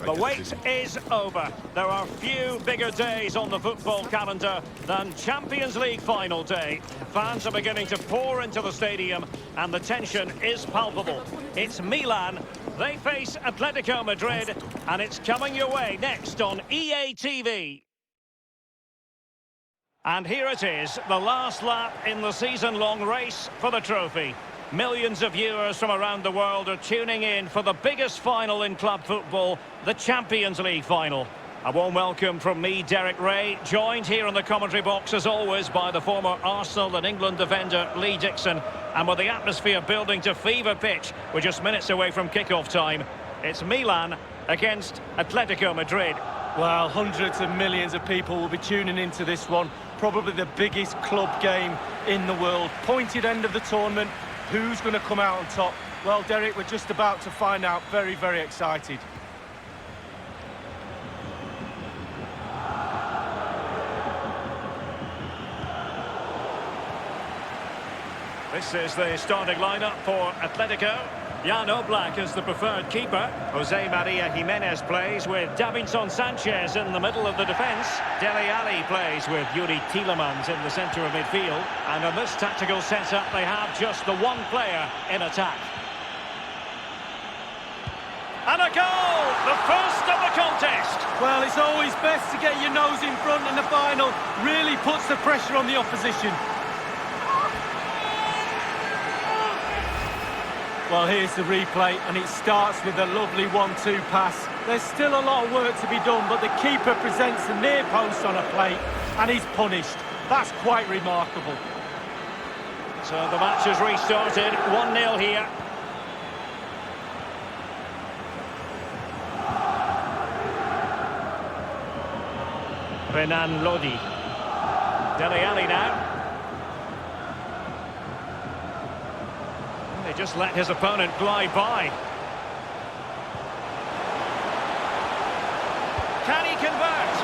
The wait is over. There are few bigger days on the football calendar than Champions League final day. Fans are beginning to pour into the stadium and the tension is palpable. It's Milan. They face Atletico Madrid and it's coming your way next on EA TV. And here it is, the last lap in the season-long race for the trophy. Millions of viewers from around the world are tuning in for the biggest final in club football, the Champions League final. A warm welcome from me, Derek Ray, joined here in the commentary box as always by the former Arsenal and England defender Lee Dixon. And with the atmosphere building to fever pitch, we're just minutes away from kick-off time. It's Milan against Atletico Madrid. Well, hundreds of millions of people will be tuning into this one. Probably the biggest club game in the world. Pointed end of the tournament. Who's going to come out on top? Well, Derek, we're just about to find out. Very, very excited. This is the starting lineup for Atletico. Jan Oblak is the preferred keeper. Jose Maria Jimenez plays with Davinson Sanchez in the middle of the defence. Dele Alli plays with Yuri Tielemans in the centre of midfield. And in this tactical setup, they have just the one player in attack. And a goal! The first of the contest! Well, it's always best to get your nose in front in the final. Really puts the pressure on the opposition. Well, here's the replay, and it starts with a lovely 1-2 pass. There's still a lot of work to be done, but the keeper presents the near post on a plate, and he's punished. That's quite remarkable. So the match has restarted, 1-0 here. Renan Lodi. Dele Alli now. They just let his opponent glide by. Can he convert?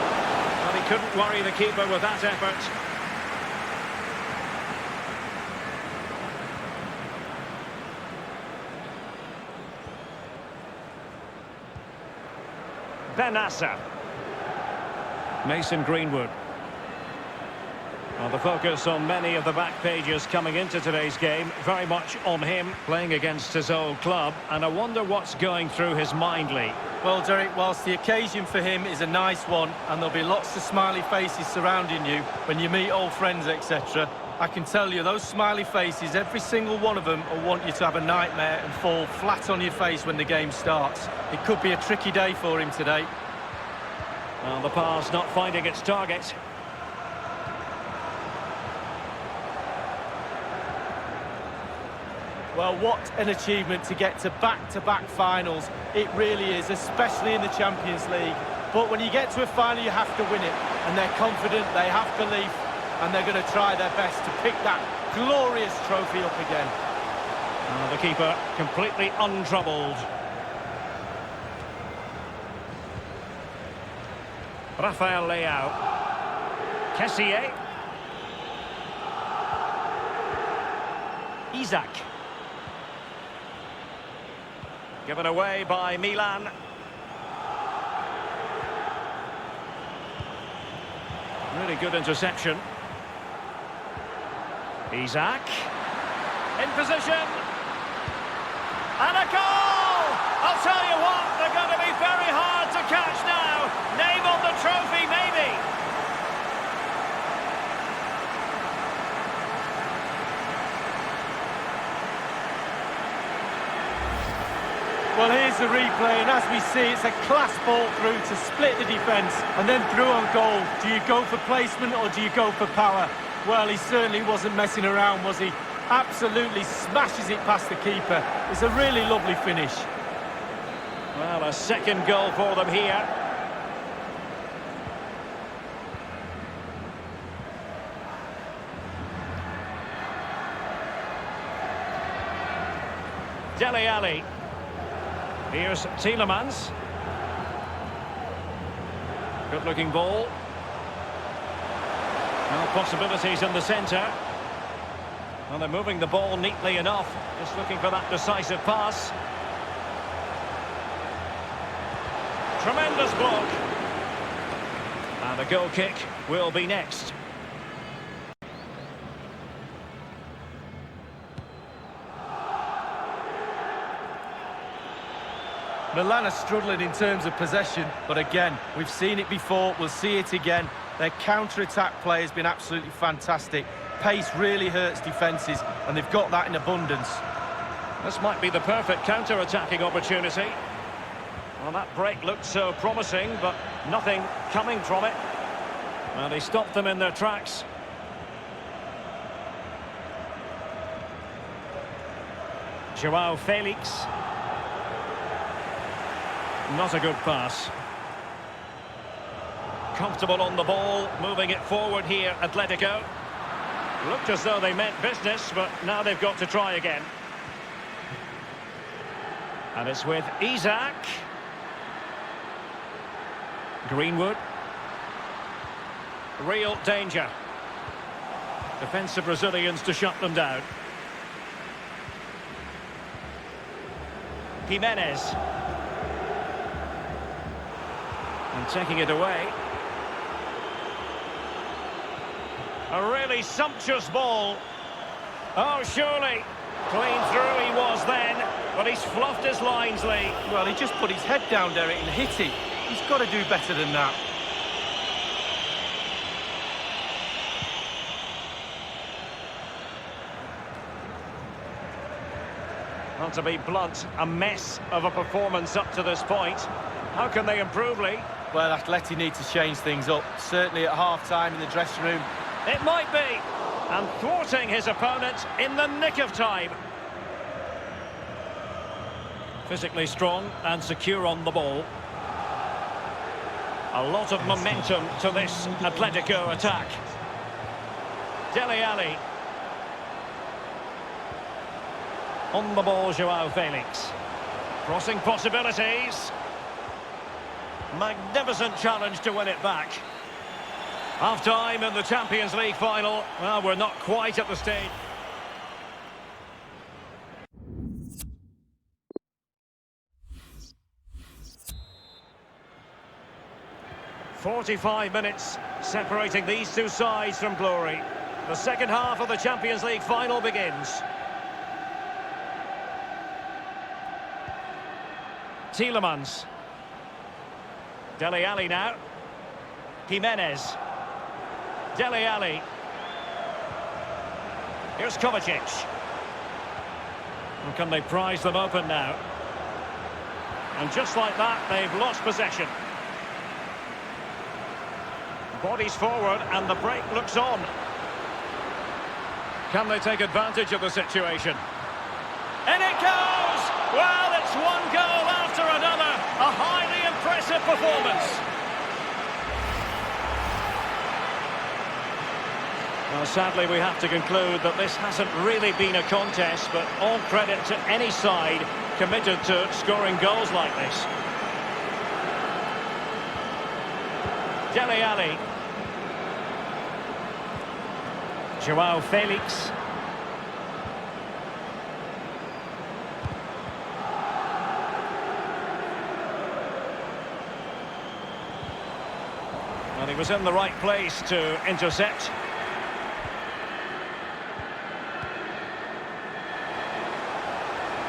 Well, he couldn't worry the keeper with that effort. Benassa. Mason Greenwood. Well, the focus on many of the back pages coming into today's game, very much on him, playing against his old club, and I wonder what's going through his mind, Lee. Well, Derek, whilst the occasion for him is a nice one, and there'll be lots of smiley faces surrounding you when you meet old friends, etc., I can tell you, those smiley faces, every single one of them will want you to have a nightmare and fall flat on your face when the game starts. It could be a tricky day for him today. Well, the pass not finding its target. Well, what an achievement to get to back-to-back finals. It really is, especially in the Champions League. But when you get to a final, you have to win it. And they're confident, they have belief, and they're going to try their best to pick that glorious trophy up again. The keeper completely untroubled. Rafael Leao. Kessié. Isaac. Given away by Milan. Really good interception. Isaac. In position. And a goal! I'll tell you what, they're going to be very hard to catch now. Name on the trophy, maybe. Well, here's the replay, and as we see, it's a class ball through to split the defence, and then through on goal. Do you go for placement, or do you go for power? Well, he certainly wasn't messing around, was he? Absolutely smashes it past the keeper. It's a really lovely finish. Well, a second goal for them here. Dele Alli. Here's Tielemans. Good-looking ball. Well, possibilities in the centre. Well, they're moving the ball neatly enough. Just looking for that decisive pass. Tremendous block. And a goal kick will be next. Milan are struggling in terms of possession, but again, we've seen it before, we'll see it again. Their counter-attack play has been absolutely fantastic. Pace really hurts defences, and they've got that in abundance. This might be the perfect counter-attacking opportunity. Well, that break looked so promising, but nothing coming from it. Well, he stopped them in their tracks. Joao Felix. Not a good pass. Comfortable on the ball, moving it forward here, Atletico. Looked as though they meant business, but now they've got to try again. And it's with Isaac. Greenwood. Real danger. Defensive Brazilians to shut them down. Jimenez. And taking it away. A really sumptuous ball. Oh, surely. Clean through he was then, but he's fluffed his lines, Lee. Well, he just put his head down, Derek, and hit it. He's got to do better than that. Well, to be blunt, a mess of a performance up to this point. How can they improve, Lee? Well, Atleti need to change things up. Certainly at half-time in the dressing room. It might be. And thwarting his opponent in the nick of time. Physically strong and secure on the ball. A lot of momentum to this Atletico attack. Dele Alli. On the ball, Joao Felix. Crossing possibilities. Magnificent challenge to win it back. Half-time in the Champions League final. Well, we're not quite at the stage. "45 minutes separating these two sides from glory. The second half of the Champions League final begins. Tielemans. Dele Alli now. Jimenez. Dele Alli. Here's Kovacic. And can they prize them open now? And just like that, they've lost possession. Bodies forward and the break looks on. Can they take advantage of the situation? And it goes! Well, it's one goal after another. A highly impressive performance. Well, sadly, we have to conclude that this hasn't really been a contest, but all credit to any side committed to scoring goals like this. Dele Alli. Joao Felix. And he was in the right place to intercept.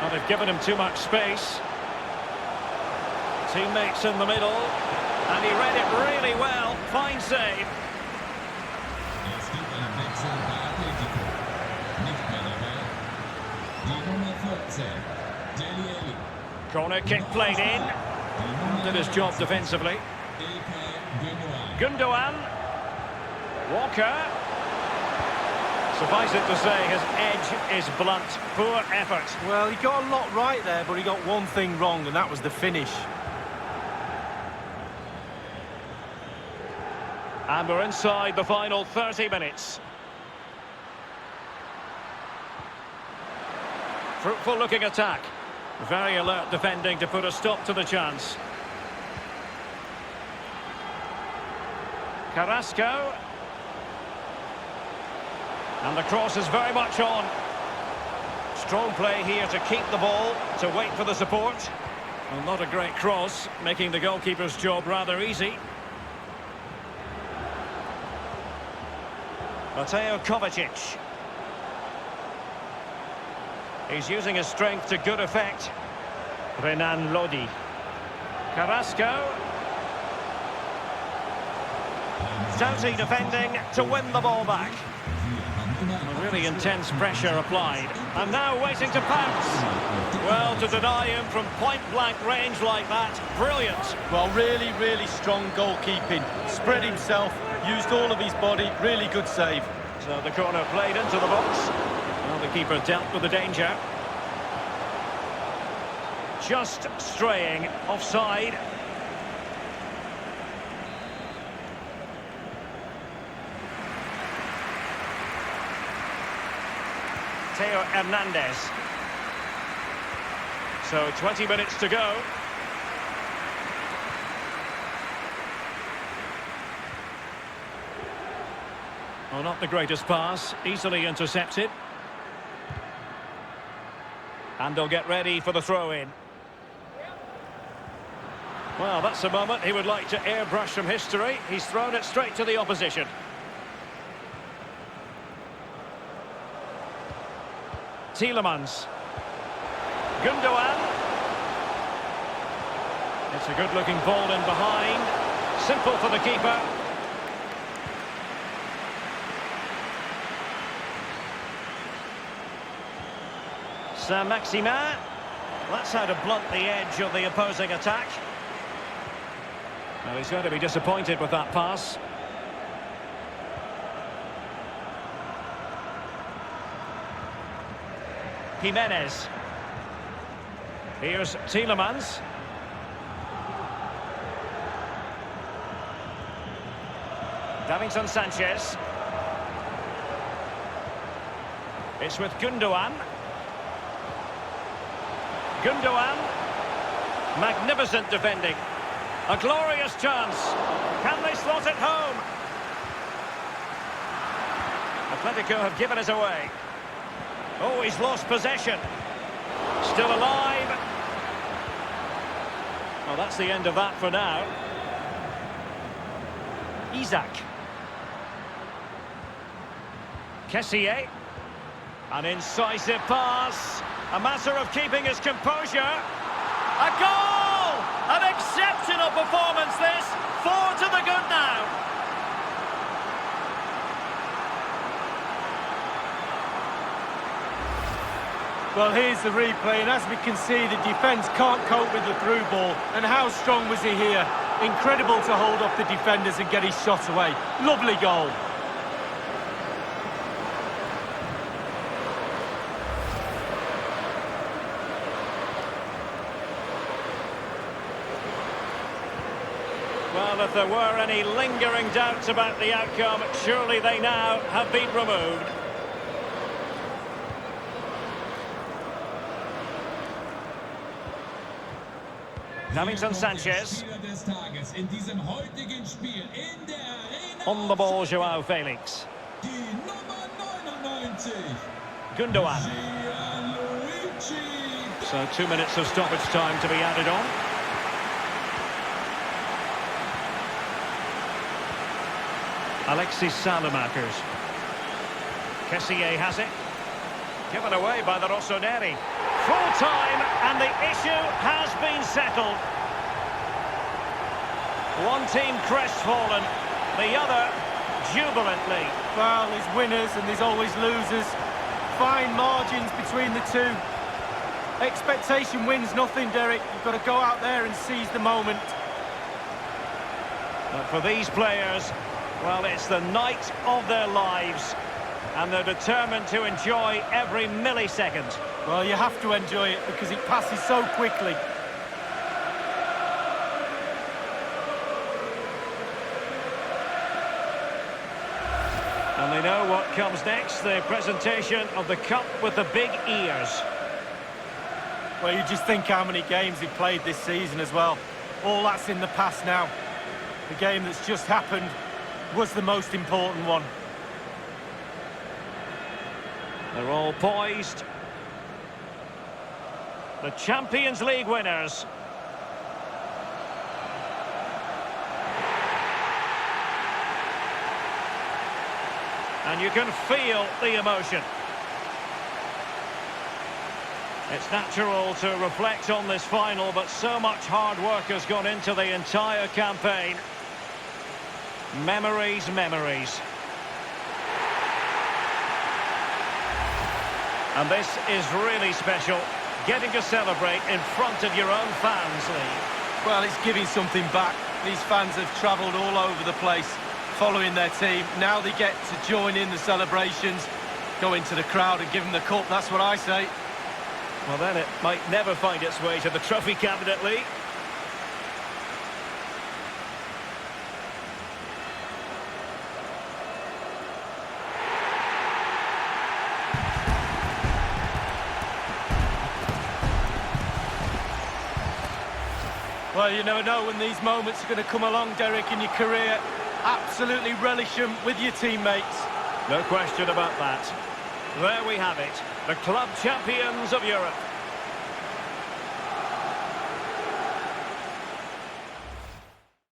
Well, they've given him too much space. Teammates in the middle. And he read it really well. Fine save. Corner kick played in. Did his job defensively. Gundogan. Walker. Suffice it to say, his edge is blunt. Poor effort. Well, he got a lot right there, but he got one thing wrong, and that was the finish. And we're inside the final 30 minutes. Fruitful looking attack. Very alert defending to put a stop to the chance. Carrasco. And the cross is very much on. Strong play here to keep the ball, to wait for the support. Well, not a great cross, making the goalkeeper's job rather easy. Mateo Kovacic. He's using his strength to good effect. Renan Lodi. Carrasco. Doughty defending to win the ball back. Really intense pressure applied. And now waiting to pounce. Well, to deny him from point-blank range like that, brilliant. Well, really, really strong goalkeeping. Spread himself, used all of his body, really good save. So the corner played into the box. Well, the keeper dealt with the danger. Just straying offside. Theo Hernandez. So 20 minutes to go. Well, not the greatest pass, easily intercepted. And they'll get ready for the throw-in. Well, that's a moment he would like to airbrush from history. He's thrown it straight to the opposition. Tielemans. Gundogan. It's a good-looking ball in behind. Simple for the keeper. Saint-Maximin. That's how to blunt the edge of the opposing attack. Well, he's going to be disappointed with that pass. Jimenez. Here's Tielemans. Davinson Sanchez. It's with Gundogan. Gundogan. Magnificent defending. A glorious chance. Can they slot it home? Atletico have given us away. Oh, he's lost possession. Still alive. Well, that's the end of that for now. Isaac. Kessié. An incisive pass. A matter of keeping his composure. A goal! An exceptional performance this. 4 to the good now. Well, here's the replay, and as we can see, the defence can't cope with the through ball. And how strong was he here? Incredible to hold off the defenders and get his shot away. Lovely goal. Well, if there were any lingering doubts about the outcome, surely they now have been removed. Davinson Sanchez. On the ball, Joao Felix. Gundogan. So 2 minutes of stoppage time to be added on. Alexis Salamakers. Kessié has it. Given away by the Rossoneri. Full time, and the issue has been settled. One team crestfallen, the other jubilantly. Well, there's winners and there's always losers. Fine margins between the two. Expectation wins nothing, Derek. You've got to go out there and seize the moment. But for these players, well, it's the night of their lives, and they're determined to enjoy every millisecond. Well, you have to enjoy it because it passes so quickly. And they know what comes next, the presentation of the cup with the big ears. Well, you just think how many games he's played this season as well. All that's in the past now. The game that's just happened was the most important one. They're all poised. The Champions League winners And you can feel the emotion. It's natural to reflect on this final, but so much hard work has gone into the entire campaign. Memories, memories. And this is really special, getting to celebrate in front of your own fans, Lee. Well, it's giving something back. These fans have travelled all over the place, following their team. Now they get to join in the celebrations, go into the crowd and give them the cup, that's what I say. Well, then it might never find its way to the trophy cabinet, Lee. Well, you never know when these moments are going to come along, Derek, in your career. Absolutely relish them with your teammates. No question about that. There we have it, the club champions of Europe.